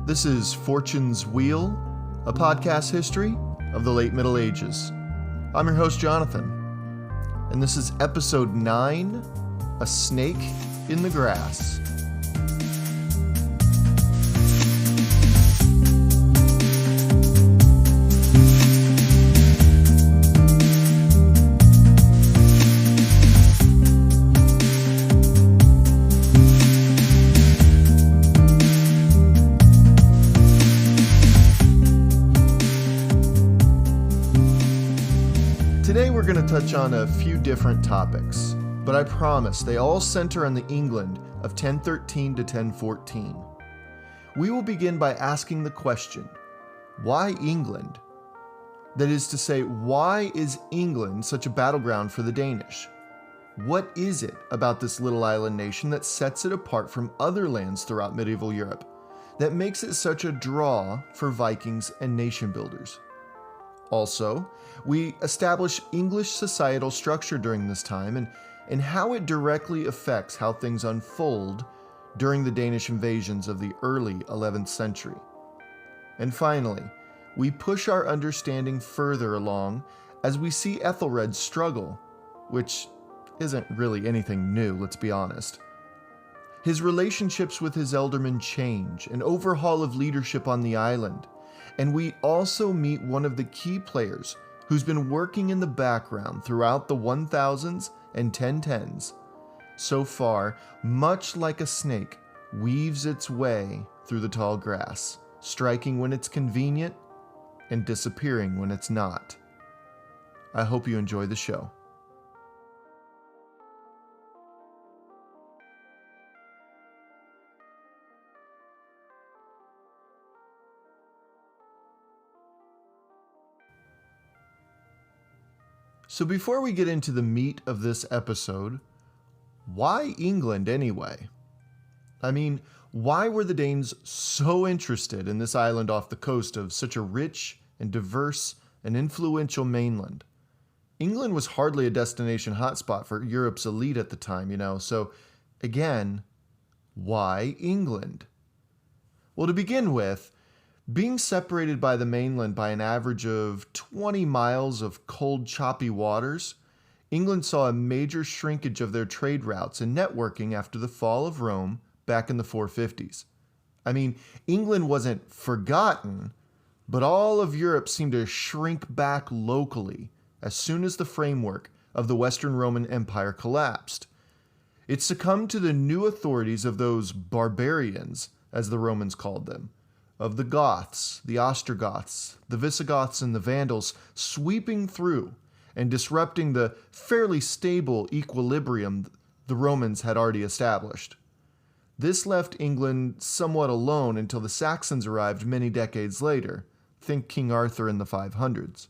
This is Fortune's Wheel, a podcast history of the late Middle Ages. I'm your host, Jonathan, and this is episode 9, A Snake in the Grass. Today we're going to touch on a few different topics, but I promise they all center on the England of 1013 to 1014. We will begin by asking the question, why England? That is to say, why is England such a battleground for the Danish? What is it about this little island nation that sets it apart from other lands throughout medieval Europe, that makes it such a draw for Vikings and nation builders? Also, we establish English societal structure during this time and how it directly affects how things unfold during the Danish invasions of the early 11th century. And finally, we push our understanding further along as we see Ethelred's struggle, which isn't really anything new, let's be honest. His relationships with his ealdormen change, an overhaul of leadership on the island, and we also meet one of the key players who's been working in the background throughout the 1000s and 1010s. So far, much like a snake, weaves its way through the tall grass, striking when it's convenient and disappearing when it's not. I hope you enjoy the show. So before we get into the meat of this episode, why England anyway? I mean, why were the Danes so interested in this island off the coast of such a rich and diverse and influential mainland? England was hardly a destination hotspot for Europe's elite at the time, so again, why England? Well, to begin with, being separated by the mainland by an average of 20 miles of cold, choppy waters, England saw a major shrinkage of their trade routes and networking after the fall of Rome back in the 450s. I mean, England wasn't forgotten, but all of Europe seemed to shrink back locally as soon as the framework of the Western Roman Empire collapsed. It succumbed to the new authorities of those barbarians, as the Romans called them, of the Goths, the Ostrogoths, the Visigoths, and the Vandals sweeping through and disrupting the fairly stable equilibrium the Romans had already established. This left England somewhat alone until the Saxons arrived many decades later. Think King Arthur in the 500s.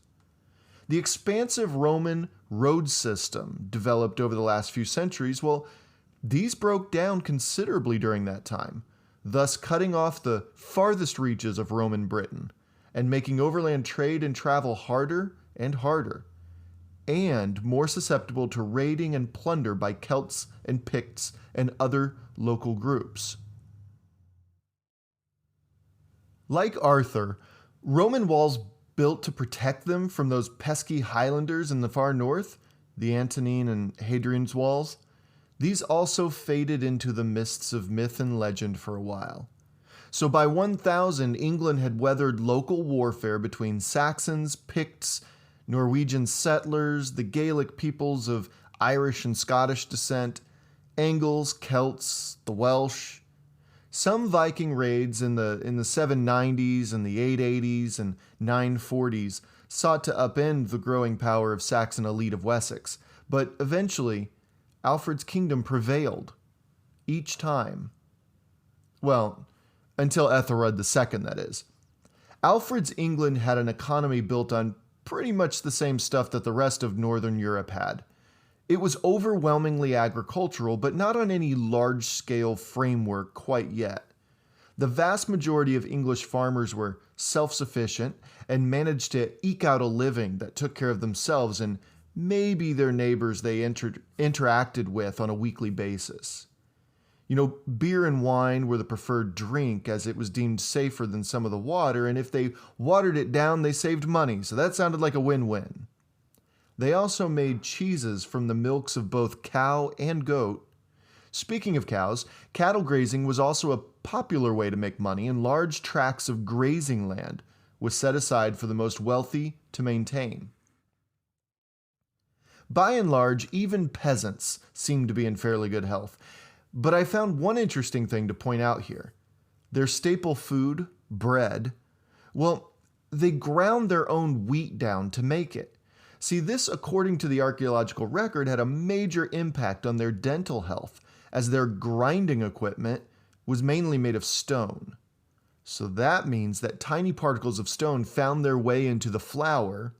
The expansive Roman road system developed over the last few centuries, well, these broke down considerably during that time, thus cutting off the farthest reaches of Roman Britain and making overland trade and travel harder and harder, and more susceptible to raiding and plunder by Celts and Picts and other local groups. Like Arthur, Roman walls built to protect them from those pesky Highlanders in the far north, the Antonine and Hadrian's walls, these also faded into the mists of myth and legend for a while. So by 1000, England had weathered local warfare between Saxons, Picts, Norwegian settlers, the Gaelic peoples of Irish and Scottish descent, Angles, Celts, the Welsh. Some Viking raids in the 790s and the 880s and 940s sought to upend the growing power of Saxon elite of Wessex, but eventually Alfred's kingdom prevailed, each time. Well, until Ethelred II, that is. Alfred's England had an economy built on pretty much the same stuff that the rest of Northern Europe had. It was overwhelmingly agricultural, but not on any large-scale framework quite yet. The vast majority of English farmers were self-sufficient and managed to eke out a living that took care of themselves and maybe their neighbors they interacted with on a weekly basis. Beer and wine were the preferred drink as it was deemed safer than some of the water, and if they watered it down, they saved money, so that sounded like a win-win. They also made cheeses from the milks of both cow and goat. Speaking of cows, cattle grazing was also a popular way to make money, and large tracts of grazing land was set aside for the most wealthy to maintain. By and large, even peasants seemed to be in fairly good health. But I found one interesting thing to point out here. Their staple food, bread, well, they ground their own wheat down to make it. See, this, according to the archaeological record, had a major impact on their dental health, as their grinding equipment was mainly made of stone. So that means that tiny particles of stone found their way into the flour,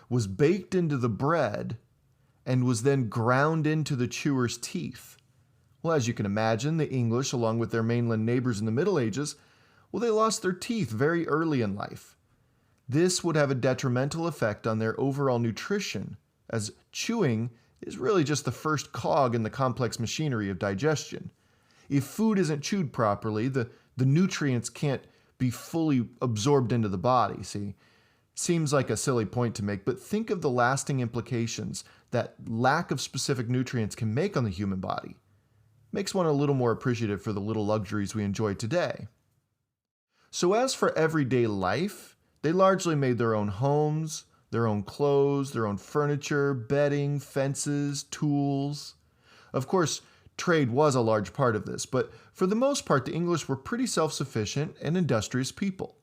was baked into the bread, and was then ground into the chewer's teeth. Well, as you can imagine, the English, along with their mainland neighbors in the Middle Ages, they lost their teeth very early in life. This would have a detrimental effect on their overall nutrition, as chewing is really just the first cog in the complex machinery of digestion. If food isn't chewed properly, the nutrients can't be fully absorbed into the body, see? Seems like a silly point to make, but think of the lasting implications that lack of specific nutrients can make on the human body. Makes one a little more appreciative for the little luxuries we enjoy today. So as for everyday life, they largely made their own homes, their own clothes, their own furniture, bedding, fences, tools. Of course, trade was a large part of this, but for the most part, the English were pretty self-sufficient and industrious people.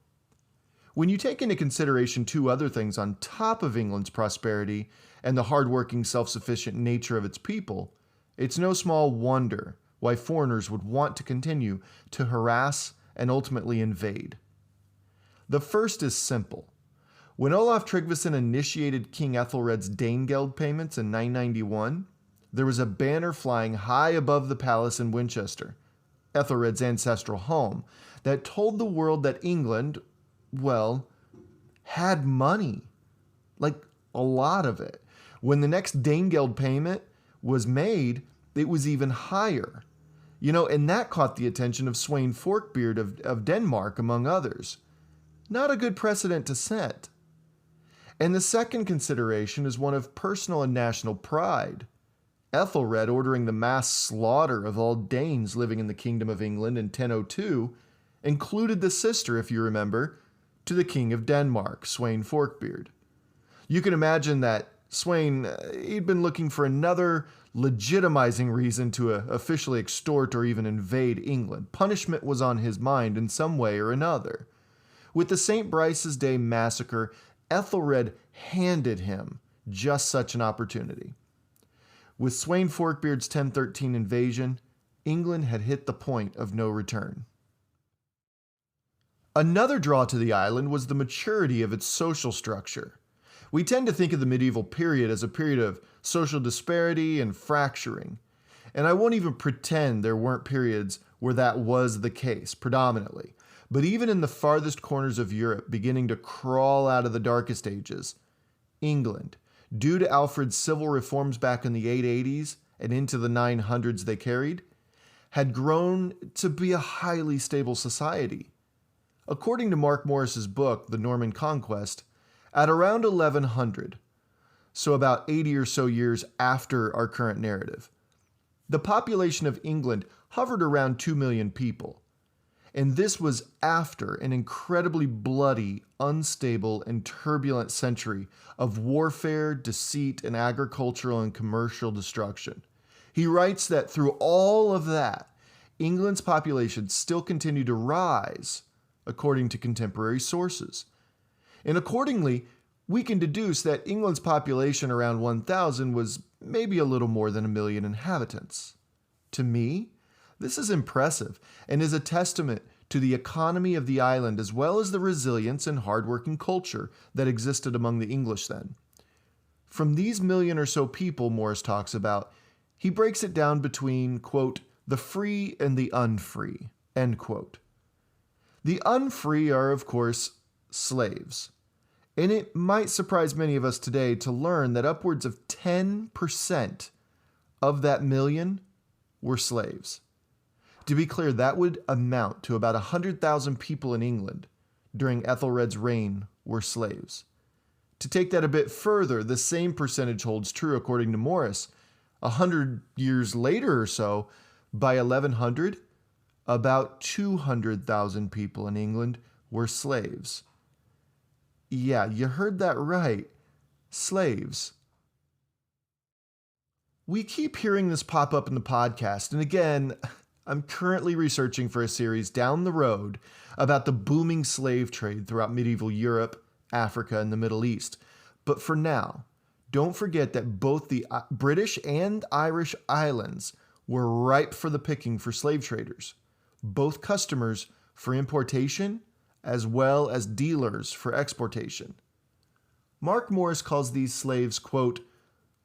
When you take into consideration two other things on top of England's prosperity and the hardworking, self-sufficient nature of its people, it's no small wonder why foreigners would want to continue to harass and ultimately invade. The first is simple. When Olaf Tryggvason initiated King Ethelred's Danegeld payments in 991, there was a banner flying high above the palace in Winchester, Ethelred's ancestral home, that told the world that England, had money. Like, a lot of it. When the next Danegeld payment was made, it was even higher. And that caught the attention of Sweyn Forkbeard of Denmark, among others. Not a good precedent to set. And the second consideration is one of personal and national pride. Ethelred ordering the mass slaughter of all Danes living in the Kingdom of England in 1002 included the sister, if you remember, to the King of Denmark, Sweyn Forkbeard. You can imagine that Sweyn, he'd been looking for another legitimizing reason to officially extort or even invade England. Punishment was on his mind in some way or another. With the St. Brice's Day massacre, Ethelred handed him just such an opportunity. With Sweyn Forkbeard's 1013 invasion, England had hit the point of no return. Another draw to the island was the maturity of its social structure. We tend to think of the medieval period as a period of social disparity and fracturing, and I won't even pretend there weren't periods where that was the case, predominantly. But even in the farthest corners of Europe, beginning to crawl out of the darkest ages, England, due to Alfred's civil reforms back in the 880s and into the 900s they carried, had grown to be a highly stable society. According to Mark Morris's book, The Norman Conquest, at around 1100, so about 80 or so years after our current narrative, the population of England hovered around 2 million people. And this was after an incredibly bloody, unstable, and turbulent century of warfare, deceit, and agricultural and commercial destruction. He writes that through all of that, England's population still continued to rise, according to contemporary sources. And accordingly, we can deduce that England's population around 1000 was maybe a little more than 1 million inhabitants. To me, this is impressive and is a testament to the economy of the island as well as the resilience and hardworking culture that existed among the English then. From these million or so people Morris talks about, he breaks it down between, quote, the free and the unfree, end quote. The unfree are, of course, slaves. And it might surprise many of us today to learn that upwards of 10% of that million were slaves. To be clear, that would amount to about 100,000 people in England during Ethelred's reign were slaves. To take that a bit further, the same percentage holds true according to Morris. 100 years later or so, by 1100, about 200,000 people in England were slaves. Yeah, you heard that right. Slaves. We keep hearing this pop up in the podcast, and again, I'm currently researching for a series down the road about the booming slave trade throughout medieval Europe, Africa, and the Middle East. But for now, don't forget that both the British and Irish islands were ripe for the picking for slave traders, both customers for importation as well as dealers for exportation. Mark Morris calls these slaves, quote,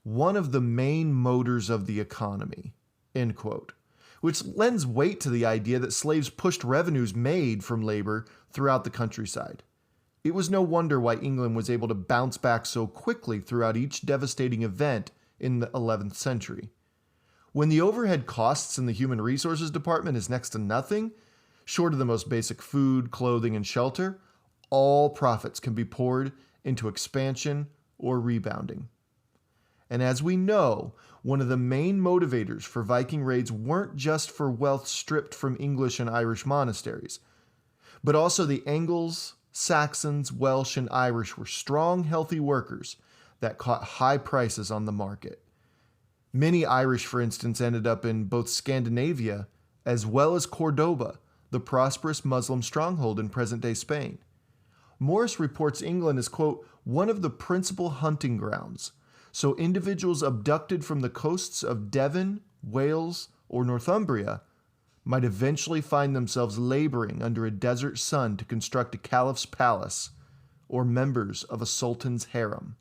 one of the main motors of the economy, end quote, which lends weight to the idea that slaves pushed revenues made from labor throughout the countryside. It was no wonder why England was able to bounce back so quickly throughout each devastating event in the 11th century. When the overhead costs in the human resources department is next to nothing, short of the most basic food, clothing, and shelter, all profits can be poured into expansion or rebounding. And as we know, one of the main motivators for Viking raids weren't just for wealth stripped from English and Irish monasteries, but also the Angles, Saxons, Welsh, and Irish were strong, healthy workers that caught high prices on the market. Many Irish, for instance, ended up in both Scandinavia as well as Cordoba, the prosperous Muslim stronghold in present-day Spain. Morris reports England as, quote, one of the principal hunting grounds, so individuals abducted from the coasts of Devon, Wales, or Northumbria might eventually find themselves laboring under a desert sun to construct a caliph's palace or members of a sultan's harem.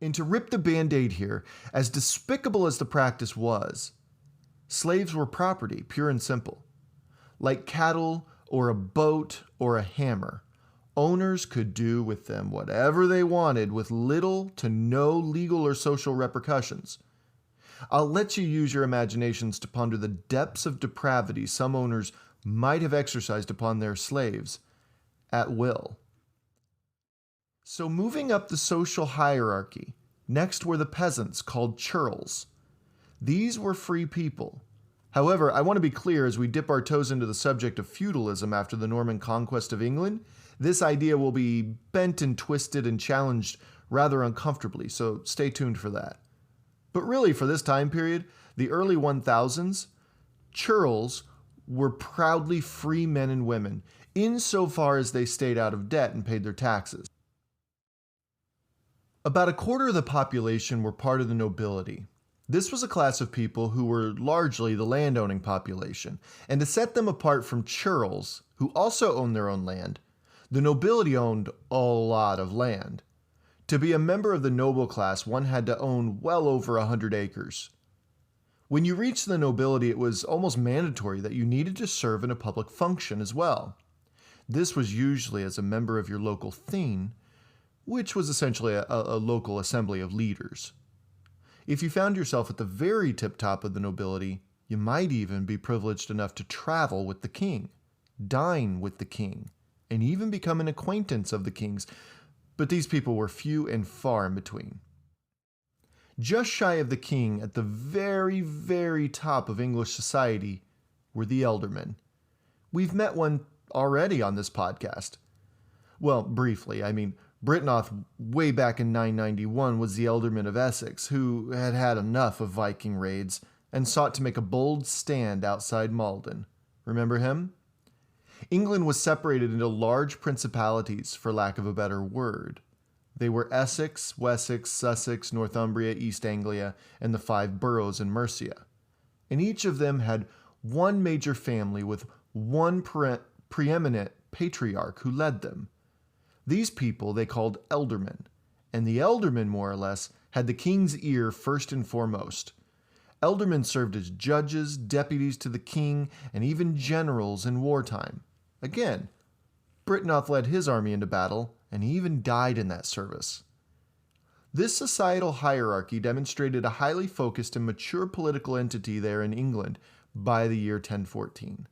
And to rip the band-aid here, as despicable as the practice was, slaves were property, pure and simple. Like cattle or a boat or a hammer, owners could do with them whatever they wanted with little to no legal or social repercussions. I'll let you use your imaginations to ponder the depths of depravity some owners might have exercised upon their slaves at will. So moving up the social hierarchy, next were the peasants called churls. These were free people. However, I want to be clear as we dip our toes into the subject of feudalism after the Norman conquest of England, this idea will be bent and twisted and challenged rather uncomfortably, so stay tuned for that. But really, for this time period, the early 1000s, churls were proudly free men and women, insofar as they stayed out of debt and paid their taxes. About a quarter of the population were part of the nobility. This was a class of people who were largely the landowning population, and to set them apart from churls, who also owned their own land, the nobility owned a lot of land. To be a member of the noble class, one had to own well over 100 acres. When you reached the nobility, it was almost mandatory that you needed to serve in a public function as well. This was usually as a member of your local thing, which was essentially a local assembly of leaders. If you found yourself at the very tip-top of the nobility, you might even be privileged enough to travel with the king, dine with the king, and even become an acquaintance of the king's, but these people were few and far in between. Just shy of the king, at the very, very top of English society, were the ealdormen. We've met one already on this podcast. Well, briefly, Britnoth, way back in 991, was the ealdorman of Essex, who had had enough of Viking raids and sought to make a bold stand outside Malden. Remember him? England was separated into large principalities, for lack of a better word. They were Essex, Wessex, Sussex, Northumbria, East Anglia, and the 5 boroughs in Mercia. And each of them had one major family with one preeminent patriarch who led them. These people they called ealdormen, and the ealdormen, more or less, had the king's ear first and foremost. Ealdormen served as judges, deputies to the king, and even generals in wartime. Again, Britnoth led his army into battle, and he even died in that service. This societal hierarchy demonstrated a highly focused and mature political entity there in England by the year 1014.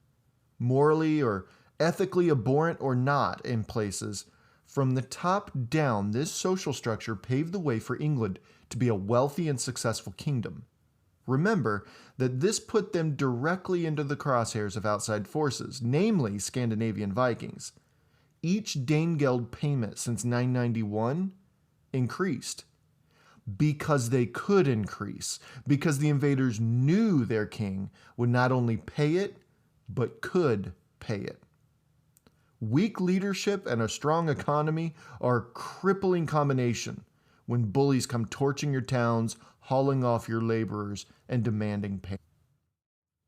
Morally or ethically abhorrent or not in places, from the top down, this social structure paved the way for England to be a wealthy and successful kingdom. Remember that this put them directly into the crosshairs of outside forces, namely Scandinavian Vikings. Each Danegeld payment since 991 increased because they could increase, because the invaders knew their king would not only pay it, but could pay it. Weak leadership and a strong economy are a crippling combination when bullies come torching your towns, hauling off your laborers, and demanding pay.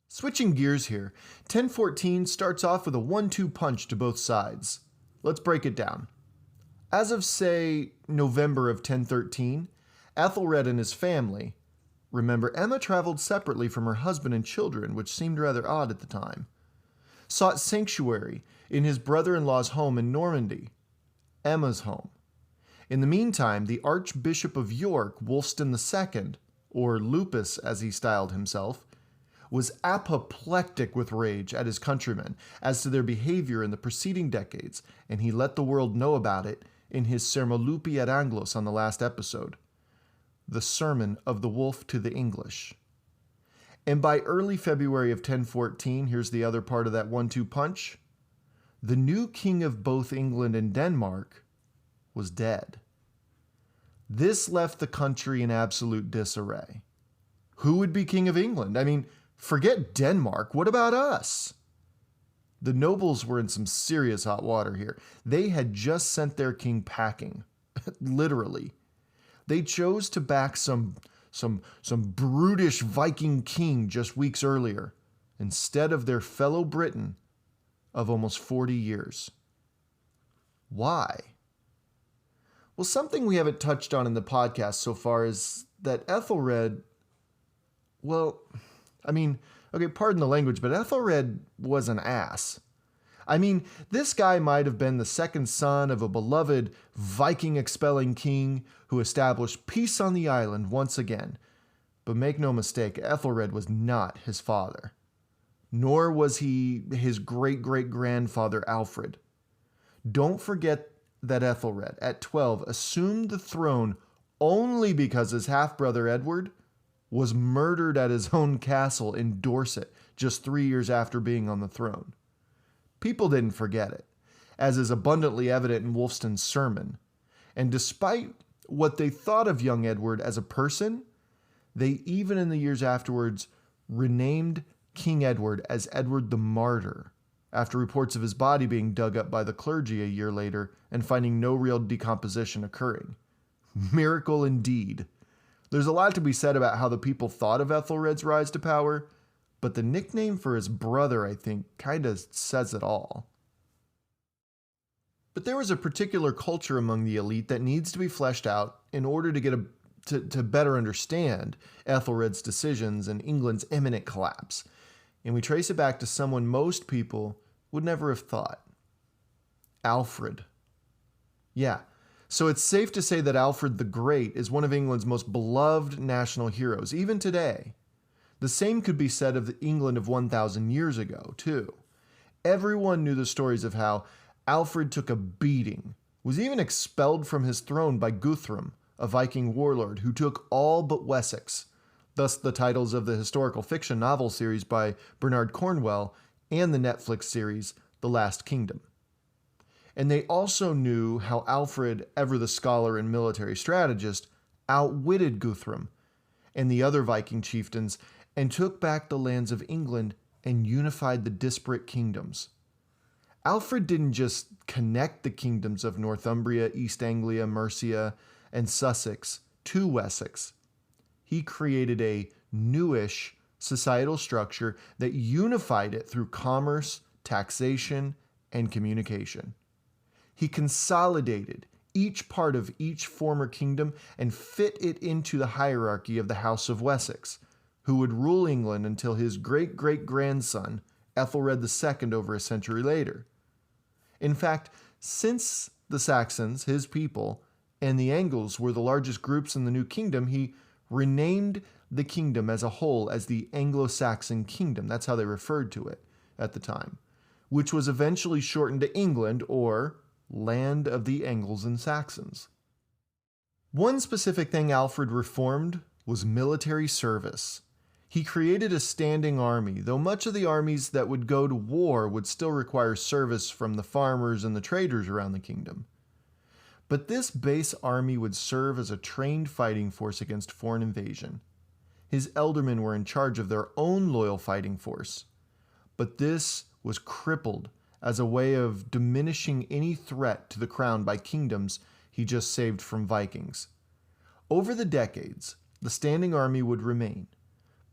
Switching gears here, 1014 starts off with a 1-2 punch to both sides. Let's break it down. As of, say, November of 1013, Ethelred and his family, remember Emma traveled separately from her husband and children, which seemed rather odd at the time, sought sanctuary in his brother-in-law's home in Normandy, Emma's home. In the meantime, the Archbishop of York, Wulstan II, or Lupus as he styled himself, was apoplectic with rage at his countrymen as to their behavior in the preceding decades, and he let the world know about it in his Sermolupi ad Anglos on the last episode, the Sermon of the Wolf to the English. And by early February of 1014, here's the other part of that 1-2 punch, the new king of both England and Denmark was dead. This left the country in absolute disarray. Who would be king of England? I mean, forget Denmark. What about us? The nobles were in some serious hot water here. They had just sent their king packing, literally. They chose to back some brutish Viking king just weeks earlier, instead of their fellow Briton of almost 40 years. Why? Well, something we haven't touched on in the podcast so far is that Ethelred, well, I mean, okay, pardon the language, but Ethelred was an ass. I mean, this guy might have been the second son of a beloved Viking-expelling king who established peace on the island once again. But make no mistake, Ethelred was not his father. Nor was he his great-great-grandfather Alfred. Don't forget that Ethelred, at 12, assumed the throne only because his half-brother Edward was murdered at his own castle in Dorset just 3 years after being on the throne. People didn't forget it, as is abundantly evident in Wulfstan's sermon. And despite what they thought of young Edward as a person, they even in the years afterwards renamed King Edward as Edward the Martyr, after reports of his body being dug up by the clergy a year later and finding no real decomposition occurring. Miracle indeed. There's a lot to be said about how the people thought of Ethelred's rise to power, but the nickname for his brother, I think, kind of says it all. But there was a particular culture among the elite that needs to be fleshed out in order to get to better understand Ethelred's decisions and England's imminent collapse. And we trace it back to someone most people would never have thought. Alfred. Yeah, so it's safe to say that Alfred the Great is one of England's most beloved national heroes, even today. The same could be said of the England of 1,000 years ago, too. Everyone knew the stories of how Alfred took a beating, was even expelled from his throne by Guthrum, a Viking warlord who took all but Wessex, thus the titles of the historical fiction novel series by Bernard Cornwell and the Netflix series The Last Kingdom. And they also knew how Alfred, ever the scholar and military strategist, outwitted Guthrum and the other Viking chieftains and took back the lands of England and unified the disparate kingdoms. Alfred didn't just connect the kingdoms of Northumbria, East Anglia, Mercia, and Sussex to Wessex. He created a newish societal structure that unified it through commerce, taxation, and communication. He consolidated each part of each former kingdom and fit it into the hierarchy of the House of Wessex, who would rule England until his great-great-grandson, Ethelred II, over a century later. In fact, since the Saxons, his people, and the Angles were the largest groups in the new kingdom, he renamed the kingdom as a whole as the Anglo-Saxon kingdom. That's how they referred to it at the time, which was eventually shortened to England, or Land of the Angles and Saxons. One specific thing Alfred reformed was military service. He created a standing army, though much of the armies that would go to war would still require service from the farmers and the traders around the kingdom. But this base army would serve as a trained fighting force against foreign invasion. His ealdormen were in charge of their own loyal fighting force, but this was crippled as a way of diminishing any threat to the crown by kingdoms he just saved from Vikings. Over the decades, the standing army would remain,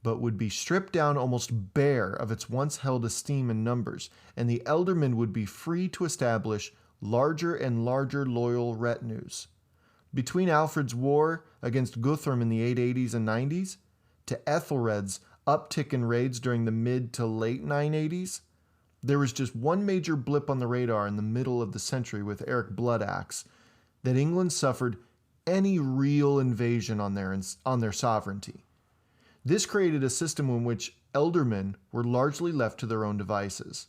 but would be stripped down almost bare of its once held esteem and numbers, and the ealdormen would be free to establish larger and larger loyal retinues. Between Alfred's war against Guthrum in the 880s and 90s, to Ethelred's uptick in raids during the mid to late 980s, there was just one major blip on the radar in the middle of the century with Eric Bloodaxe, that England suffered any real invasion on their sovereignty. This created a system in which ealdormen were largely left to their own devices.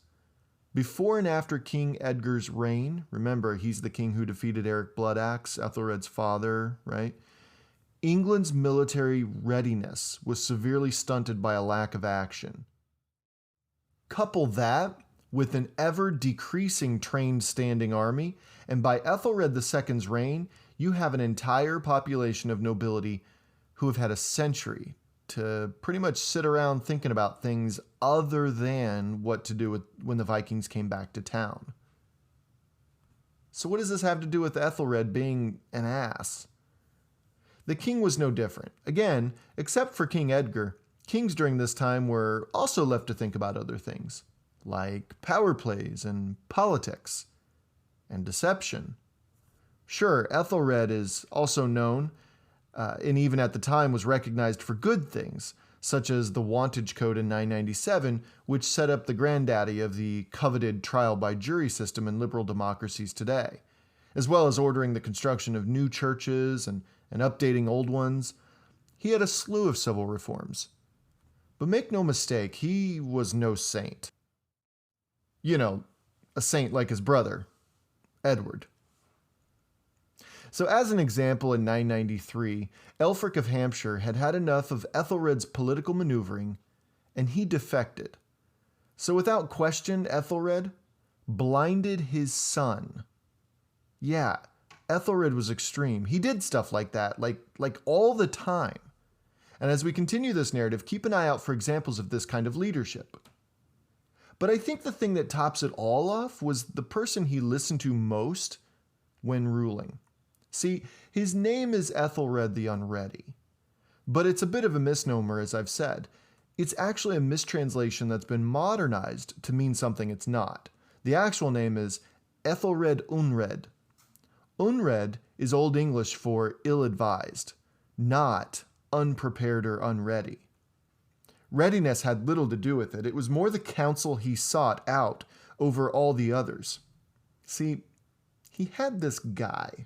Before and after King Edgar's reign, remember, he's the king who defeated Eric Bloodaxe, Ethelred's father, right? England's military readiness was severely stunted by a lack of action. Couple that with an ever-decreasing trained standing army, and by Ethelred II's reign, you have an entire population of nobility who have had a century to pretty much sit around thinking about things other than what to do when the Vikings came back to town. So what does this have to do with Ethelred being an ass? The king was no different. Again, except for King Edgar, kings during this time were also left to think about other things, like power plays and politics and deception. Sure, Ethelred is also known, and even at the time was recognized for good things, such as the Wantage Code in 997, which set up the granddaddy of the coveted trial by jury system in liberal democracies today, as well as ordering the construction of new churches and updating old ones. He had a slew of civil reforms. But make no mistake, he was no saint. You know, a saint like his brother, Edward. So as an example, in 993, Elfric of Hampshire had had enough of Ethelred's political maneuvering, and he defected. So without question, Ethelred blinded his son. Yeah, Ethelred was extreme. He did stuff like that, like all the time. And as we continue this narrative, keep an eye out for examples of this kind of leadership. But I think the thing that tops it all off was the person he listened to most when ruling. See, his name is Ethelred the Unready, but it's a bit of a misnomer, as I've said. It's actually a mistranslation that's been modernized to mean something it's not. The actual name is Ethelred Unred. Unred is Old English for ill-advised, not unprepared or unready. Readiness had little to do with it. It was more the counsel he sought out over all the others. See, he had this guy.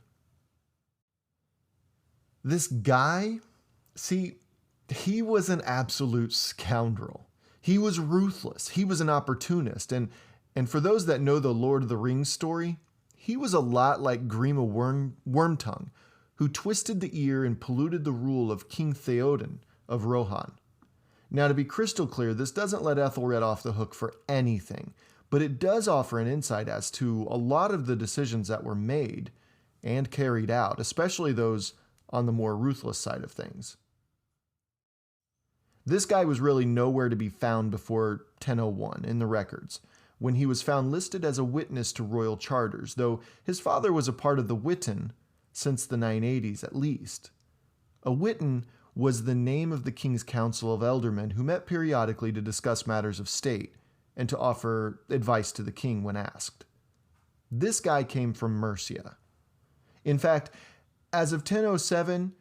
He was an absolute scoundrel. He was ruthless. He was an opportunist. And for those that know the Lord of the Rings story, he was a lot like Grima Wormtongue, who twisted the ear and polluted the rule of King Theoden of Rohan. Now, to be crystal clear, this doesn't let Ethelred off the hook for anything, but it does offer an insight as to a lot of the decisions that were made and carried out, especially those on the more ruthless side of things. This guy was really nowhere to be found before 1001 in the records, when he was found listed as a witness to royal charters, though his father was a part of the Witan since the 980s at least. A Witan was the name of the king's council of ealdormen who met periodically to discuss matters of state and to offer advice to the king when asked. This guy came from Mercia. In fact, as of 1007,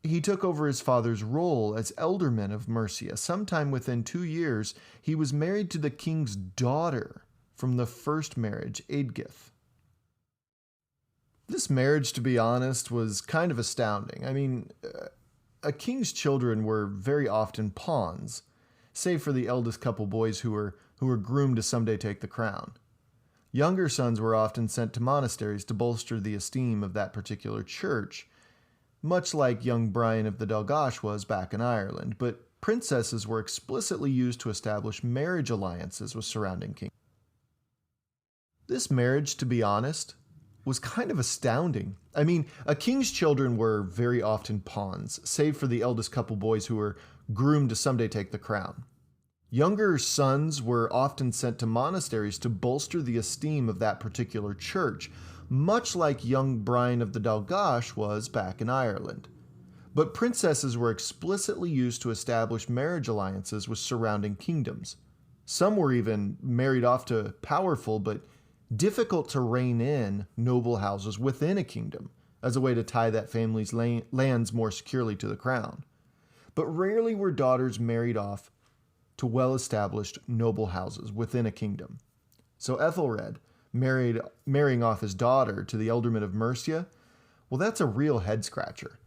he took over his father's role as ealdorman of Mercia. Sometime within 2 years, he was married to the king's daughter from the first marriage, Eadgith. This marriage, to be honest, was kind of astounding. I mean, a king's children were very often pawns, save for the eldest couple boys who were groomed to someday take the crown. Younger sons were often sent to monasteries to bolster the esteem of that particular church, much like young Brian of the Dalgash was back in Ireland, but princesses were explicitly used to establish marriage alliances with surrounding kings. This marriage, to be honest, was kind of astounding. I mean, a king's children were very often pawns, save for the eldest couple boys who were groomed to someday take the crown. Younger sons were often sent to monasteries to bolster the esteem of that particular church, much like young Brian of the Dalgash was back in Ireland. But princesses were explicitly used to establish marriage alliances with surrounding kingdoms. Some were even married off to powerful but difficult to rein in noble houses within a kingdom as a way to tie that family's lands more securely to the crown. But rarely were daughters married off to well-established noble houses within a kingdom. So Ethelred marrying off his daughter to the Ealdorman of Mercia, well, that's a real head-scratcher.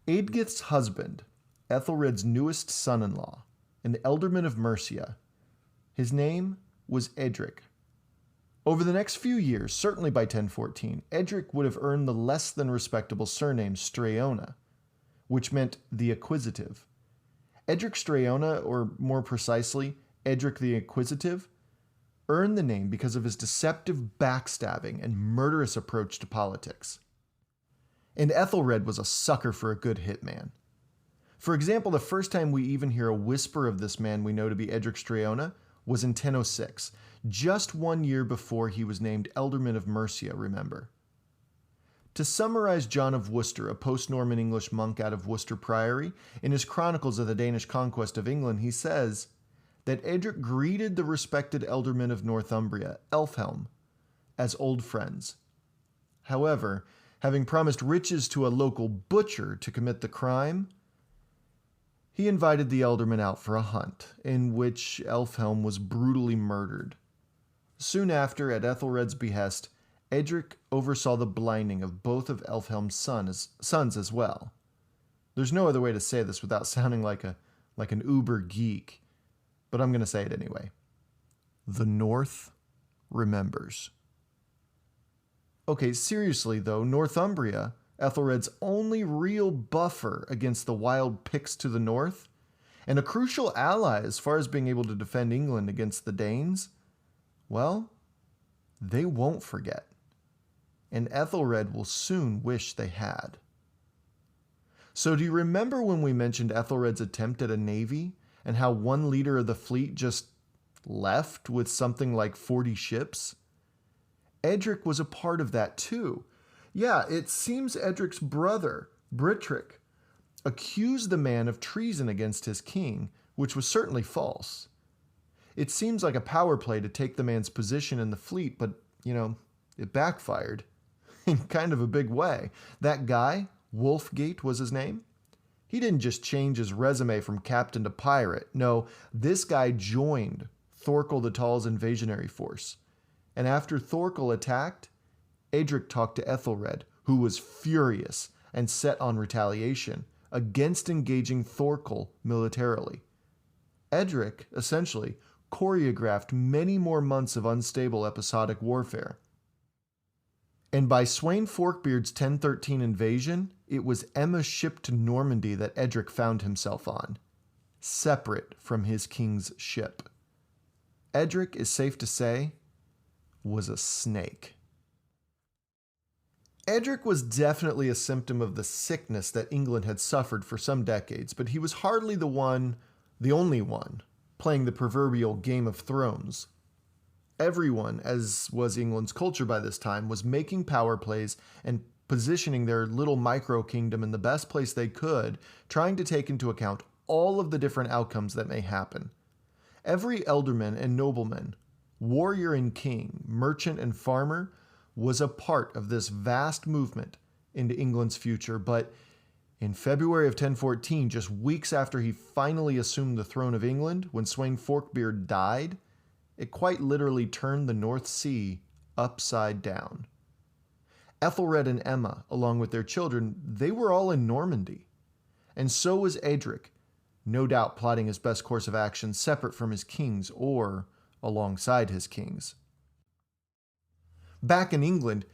Eadgith's husband, Ethelred's newest son-in-law, an Ealdorman of Mercia, his name was Edric. Over the next few years, certainly by 1014, Edric would have earned the less than respectable surname Streona, which meant the Acquisitive. Edric Streona, or more precisely, Edric the Acquisitive, earned the name because of his deceptive backstabbing and murderous approach to politics. And Ethelred was a sucker for a good hitman. For example, the first time we even hear a whisper of this man we know to be Edric Streona was in 1006, just 1 year before he was named Ealdorman of Mercia, remember. To summarize John of Worcester, a post-Norman English monk out of Worcester Priory, in his Chronicles of the Danish Conquest of England, he says that Edric greeted the respected Ealdorman of Northumbria, Elfhelm, as old friends. However, having promised riches to a local butcher to commit the crime, he invited the Ealdorman out for a hunt, in which Elfhelm was brutally murdered. Soon after, at Ethelred's behest, Edric oversaw the blinding of both of Elfhelm's sons as well. There's no other way to say this without sounding like an uber geek, but I'm going to say it anyway. The North remembers. Okay, seriously though, Northumbria, Ethelred's only real buffer against the wild Picts to the north, and a crucial ally as far as being able to defend England against the Danes, well, they won't forget. And Ethelred will soon wish they had. So do you remember when we mentioned Ethelred's attempt at a navy and how one leader of the fleet just left with something like 40 ships? Edric was a part of that too. Yeah, it seems Edric's brother, Britric, accused the man of treason against his king, which was certainly false. It seems like a power play to take the man's position in the fleet, but, it backfired in kind of a big way. That guy, Wolfgate was his name, he didn't just change his resume from captain to pirate. No, this guy joined Thorkel the Tall's invasionary force. And after Thorkel attacked, Edric talked to Ethelred, who was furious and set on retaliation against engaging Thorkel militarily. Edric, essentially, choreographed many more months of unstable episodic warfare. And by Sweyn Forkbeard's 1013 invasion, it was Emma's ship to Normandy that Edric found himself on, separate from his king's ship. Edric, is safe to say, was a snake. Edric was definitely a symptom of the sickness that England had suffered for some decades, but he was hardly the only one, playing the proverbial Game of Thrones. Everyone, as was England's culture by this time, was making power plays and positioning their little micro-kingdom in the best place they could, trying to take into account all of the different outcomes that may happen. Every ealdorman and nobleman, warrior and king, merchant and farmer, was a part of this vast movement into England's future, but in February of 1014, just weeks after he finally assumed the throne of England, when Sweyn Forkbeard died, it quite literally turned the North Sea upside down. Ethelred and Emma, along with their children, they were all in Normandy. and so was Edric, no doubt plotting his best course of action separate from his kings or alongside his kings. Back in England,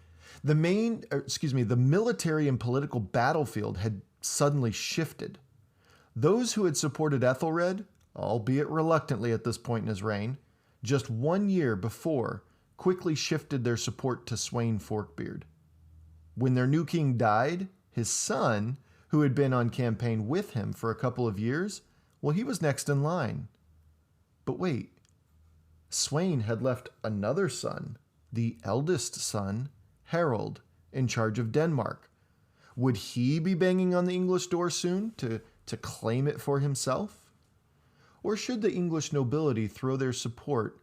the military and political battlefield had suddenly shifted. Those who had supported Ethelred, albeit reluctantly at this point in his reign, just 1 year before, quickly shifted their support to Sweyn Forkbeard. When their new king died, his son, who had been on campaign with him for a couple of years, well, he was next in line. But wait, Sweyn had left another son, the eldest son, Harold, in charge of Denmark. Would he be banging on the English door soon to claim it for himself? Or should the English nobility throw their support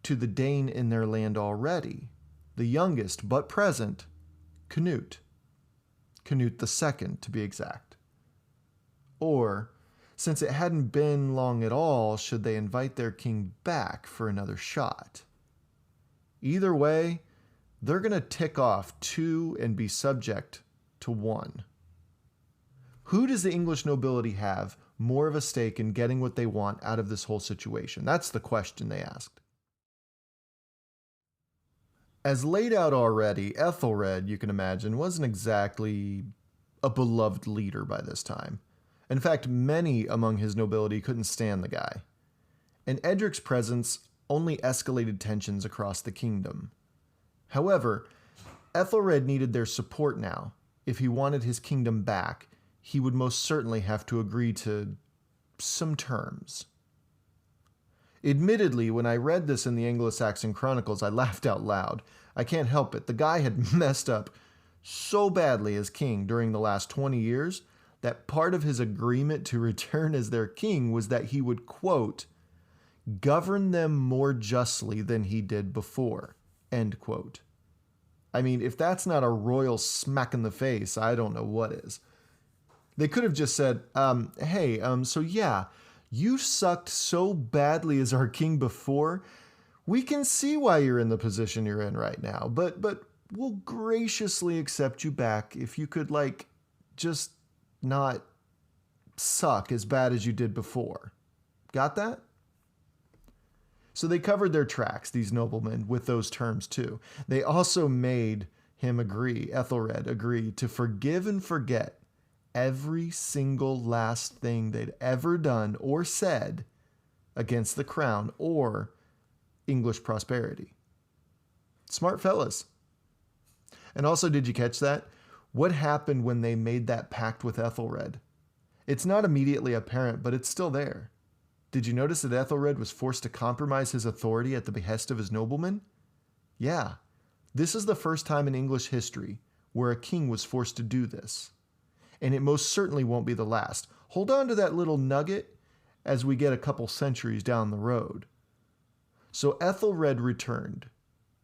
to the Dane in their land already, the youngest but present, Canute II, to be exact? Or, since it hadn't been long at all, should they invite their king back for another shot? Either way, they're going to tick off 2 and be subject to 1. Who does the English nobility have more of a stake in getting what they want out of this whole situation? That's the question they asked. As laid out already, Ethelred, you can imagine, wasn't exactly a beloved leader by this time. In fact, many among his nobility couldn't stand the guy. And Edric's presence only escalated tensions across the kingdom. However, Ethelred needed their support now. If he wanted his kingdom back, he would most certainly have to agree to some terms. Admittedly, when I read this in the Anglo-Saxon Chronicles, I laughed out loud. I can't help it. The guy had messed up so badly as king during the last 20 years that part of his agreement to return as their king was that he would, quote, govern them more justly than he did before, end quote. I mean, if that's not a royal smack in the face, I don't know what is. They could have just said, so yeah, you sucked so badly as our king before. We can see why you're in the position you're in right now, but we'll graciously accept you back if you could, just not suck as bad as you did before. Got that? So they covered their tracks, these noblemen, with those terms too. They also made him Ethelred agree, to forgive and forget every single last thing they'd ever done or said against the crown or English prosperity. Smart fellas. And also, did you catch that? What happened when they made that pact with Ethelred? It's not immediately apparent, but it's still there. Did you notice that Ethelred was forced to compromise his authority at the behest of his noblemen? Yeah, this is the first time in English history where a king was forced to do this. And it most certainly won't be the last. Hold on to that little nugget as we get a couple centuries down the road. So Ethelred returned,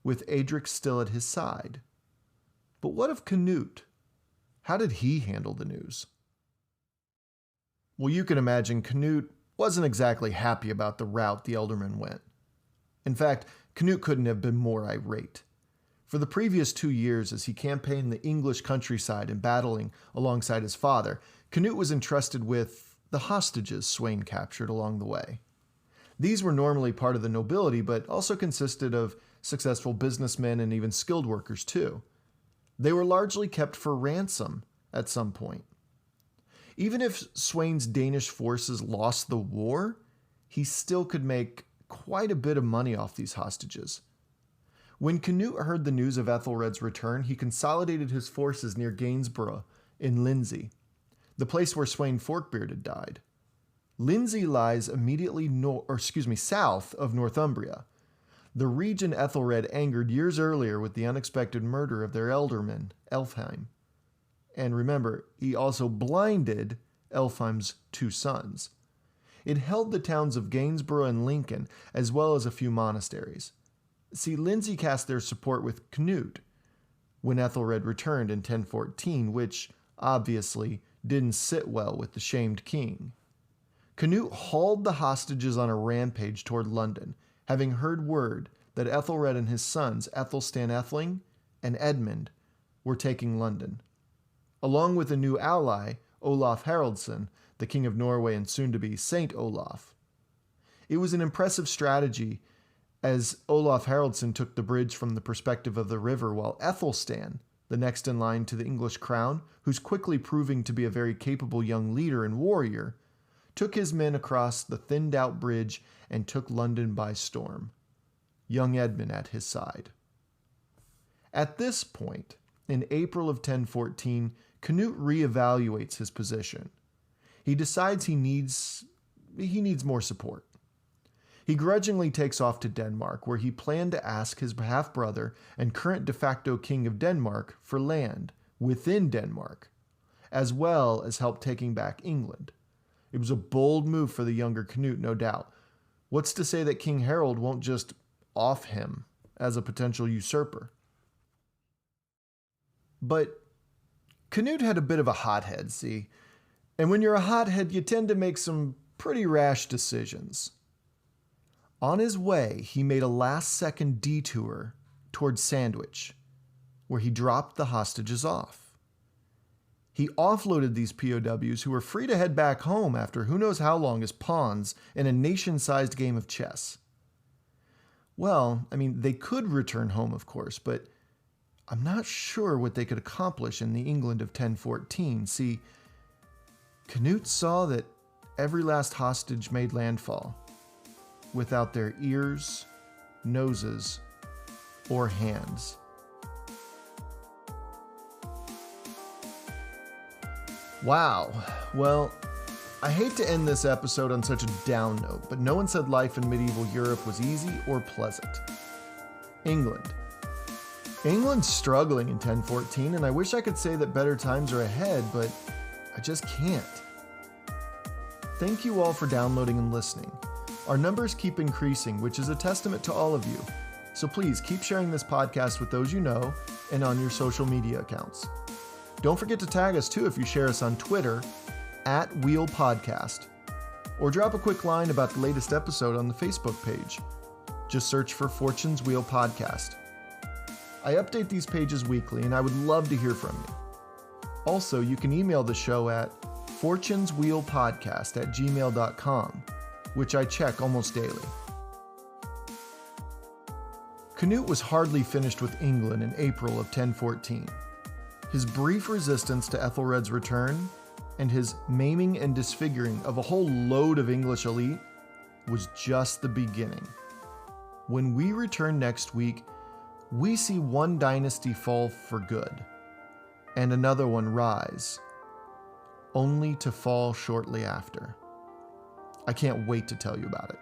with Edric still at his side. But what of Canute? How did he handle the news? Well, you can imagine Canute wasn't exactly happy about the route the Ealdormen went. In fact, Canute couldn't have been more irate. For the previous 2 years, as he campaigned the English countryside and battling alongside his father, Canute was entrusted with the hostages Sweyn captured along the way. These were normally part of the nobility, but also consisted of successful businessmen and even skilled workers too. They were largely kept for ransom at some point. Even if Sweyn's Danish forces lost the war, he still could make quite a bit of money off these hostages. When Canute heard the news of Ethelred's return, he consolidated his forces near Gainsborough in Lindsey, the place where Sweyn Forkbeard had died. Lindsey lies immediately south of Northumbria, the region Ethelred angered years earlier with the unexpected murder of their ealdorman, Elfheim. And remember, he also blinded Elfheim's 2 sons. It held the towns of Gainsborough and Lincoln, as well as a few monasteries. See, Lindsey cast their support with Canute when Ethelred returned in 1014, which obviously didn't sit well with the shamed king. Canute hauled the hostages on a rampage toward London, having heard word that Ethelred and his sons, Ethelstan Etheling and Edmund, were taking London. Along with a new ally, Olaf Haraldsson, the King of Norway and soon to be Saint Olaf. It was an impressive strategy, as Olaf Haraldsson took the bridge from the perspective of the river, while Ethelstan, the next in line to the English crown, who's quickly proving to be a very capable young leader and warrior, took his men across the thinned-out bridge and took London by storm, young Edmund at his side. At this point, in April of 1014, Canute reevaluates his position. He decides he needs more support. He grudgingly takes off to Denmark, where he planned to ask his half-brother and current de facto king of Denmark for land within Denmark, as well as help taking back England. It was a bold move for the younger Canute, no doubt. What's to say that King Harold won't just off him as a potential usurper? But Canute had a bit of a hothead, see? And when you're a hothead, you tend to make some pretty rash decisions. On his way, he made a last-second detour towards Sandwich, where he dropped the hostages off. He offloaded these POWs who were free to head back home after who knows how long as pawns in a nation-sized game of chess. Well, they could return home, of course, but I'm not sure what they could accomplish in the England of 1014. See, Canute saw that every last hostage made landfall without their ears, noses, or hands. Wow. Well, I hate to end this episode on such a down note, but no one said life in medieval Europe was easy or pleasant. England's struggling in 1014, and I wish I could say that better times are ahead, but I just can't. Thank you all for downloading and listening. Our numbers keep increasing, which is a testament to all of you. So please keep sharing this podcast with those you know and on your social media accounts. Don't forget to tag us too if you share us on Twitter @WheelPodcast, or drop a quick line about the latest episode on the Facebook page. Just search for Fortune's Wheel Podcast. I update these pages weekly, and I would love to hear from you. Also, you can email the show at fortuneswheelpodcast@gmail.com, which I check almost daily. Canute was hardly finished with England in April of 1014. His brief resistance to Ethelred's return and his maiming and disfiguring of a whole load of English elite was just the beginning. When we return next week, we see one dynasty fall for good and another one rise, only to fall shortly after. I can't wait to tell you about it.